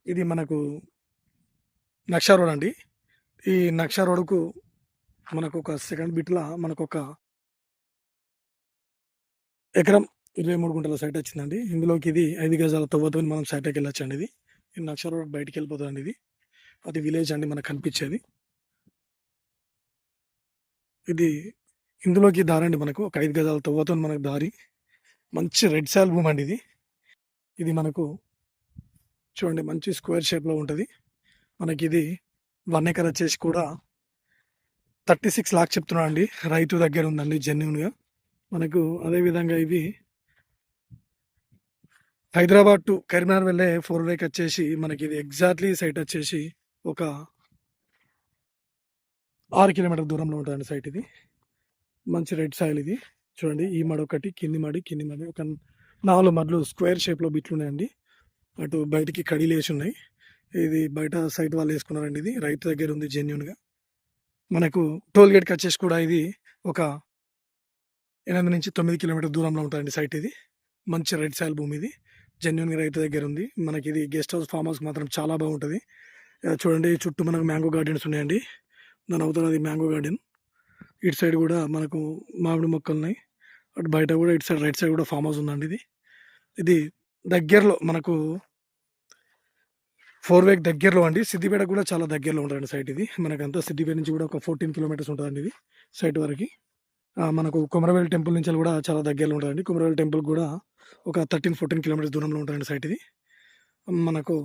ఇది మనకు నక్షా రోడ్ అండి. ఈ నక్షా రోడ్‌కు మనకొక సెకండ్ బిట్‌ల మనకొక ఎకరం 23 గుంటల సైట్ వచ్చిందండి. ఇందులోకి ఇది 5 గజాల తవ్వతోని మనం సైట్‌లోకెళ్ళొచ్చండి ఇది. ఈ నక్షా రోడ్ బయటికెళ్ళిపోతదండి ఇది. అది విలేజ్ అండి మనకు కనిపిచ్చేది. ఇది ఇందులోకి దారండి మనకు ఒక 5 గజాల తవ్వతోని మనకు దారి. మంచి రెడ్ సాయిల్ భూమి అండి ఇది. ఇది మనకు చూడండి మంచి స్క్వేర్ షేప్‌లో ఉంటది. మనకిది 1 ఎకర్ వచ్చేసి కూడా 36 లాక్స్ చెప్తున్నాడండి. రైతు దగ్గర ఉందండి జెన్యూన్‌గా. మనకు అదే విధంగా ఇవి హైదరాబాద్ టు కరీంనగర్ వెళ్ళే 4 వేకి వచ్చేసి మనకిది ఎగ్జాక్ట్‌లీ సైట్ వచ్చేసి ఒక 6 కిలోమీటర్ల దూరంలో ఉంటదండి సైట్ ఇది. మంచి రెడ్ సాయిల్ ఇది. చూడండి ఈ మడి ఒకటి, కింది మడి, కింది మడి ఒక 4 మడులు స్క్వేర్ షేప్‌లో బిట్లున్నాయండి. అటు బయటికి కడీలేసున్నాయి. ఇది బయట సైట్ వాళ్ళు ఏసుకున్నారండి ఇది. రైతు దగ్గర ఉంది జెన్యూన్‌గా. మనకు టోల్ గేట్‌కొచ్చేసి కూడా ఇది ఒక 8-9 కిలోమీటర్ల దూరంలో ఉంటదండి సైట్ ఇది. మంచి రెడ్ సాయిల్ భూమి ఇది. జెన్యూన్‌గా రైతు దగ్గర ఉంది. మనకిది గెస్ట్ హౌస్, ఫార్మ్ హౌస్‌కి మాత్రం చాలా బాగుంటది. చూడండి చుట్టూ మనకు మ్యాంగో గార్డెన్స్ ఉన్నాయండి. దాని అవతల అది మ్యాంగో గార్డెన్. ఇటు సైడ్ కూడా మనకు మామిడి మొక్కలున్నాయి. అటు బయట కూడా ఇటు సైడ్ రైట్ సైడ్ కూడా ఫార్మ్ హౌస్ ఉందండి ఇది. ఇది దగ్గరలో మనకు 4 వేకి దగ్గరలో అండి. సిద్దిపేటకు కూడా చాలా దగ్గరలో ఉంటదండి సైట్ ఇది. మనకంతా సిద్దిపేట నుంచి కూడా ఒక 14 కిలోమీటర్స్ ఉంటదండి ఇది సైట్ వరకి. మనకు కొమరవెల్లి టెంపుల్ నుంచి కూడా చాలా దగ్గరలో ఉంటదండి. కొమరవెల్లి టెంపుల్ కూడా ఒక 13-14 కిలోమీటర్స్ దూరంలో ఉంటదండి సైట్ ఇది. మనకు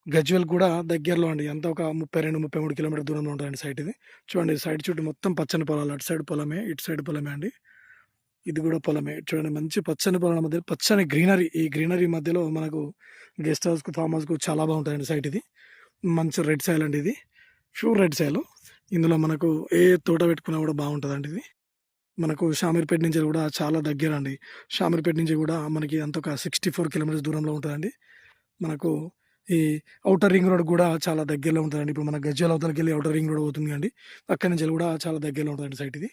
గజ్వేల్ కూడా దగ్గరలో అండి. అంతా ఒక 32-33 కిలోమీటర్ల దూరంలో ఉంటదండి సైట్ ఇది. చూడండి సైట్ చుట్టూ మొత్తం పచ్చని పొలాలు. అటు సైడ్ పొలమే, ఇటు సైడ్ పొలమే అండి. ఇది కూడా పొలమే. చూడండి మంచి పచ్చని పొలాల మధ్య పచ్చని గ్రీనరీ. ఈ గ్రీనరీ మధ్యలో మనకు గెస్ట్ హౌస్‌కు, ఫార్మ్ హౌస్‌కు చాలా బాగుంటదండి సైట్ ఇది. మంచి రెడ్ సాయిల్ అండి ఇది. Pure red soil. ఇందులో మనకు ఏ తోట పెట్టుకున్నా కూడా బాగుంటదండి ఇది. మనకు షామీర్పేట నుంచి కూడా చాలా దగ్గరండి. షామీర్పేట నుంచి కూడా మనకి అంత ఒక 64 కిలోమీటర్స్ దూరంలో ఉంటదండి. మనకు ఈ ఔటర్ రింగ్ రోడ్ కూడా చాలా దగ్గరలో ఉంటదండి. ఇప్పుడు మన గజ్వేల్ అవతలకెళ్ళి ఔటర్ రింగ్ రోడ్ పోతుంది కదండీ! అక్కడి నుంచి కూడా చాలా దగ్గరలో ఉంటదండి సైట్ ఇది.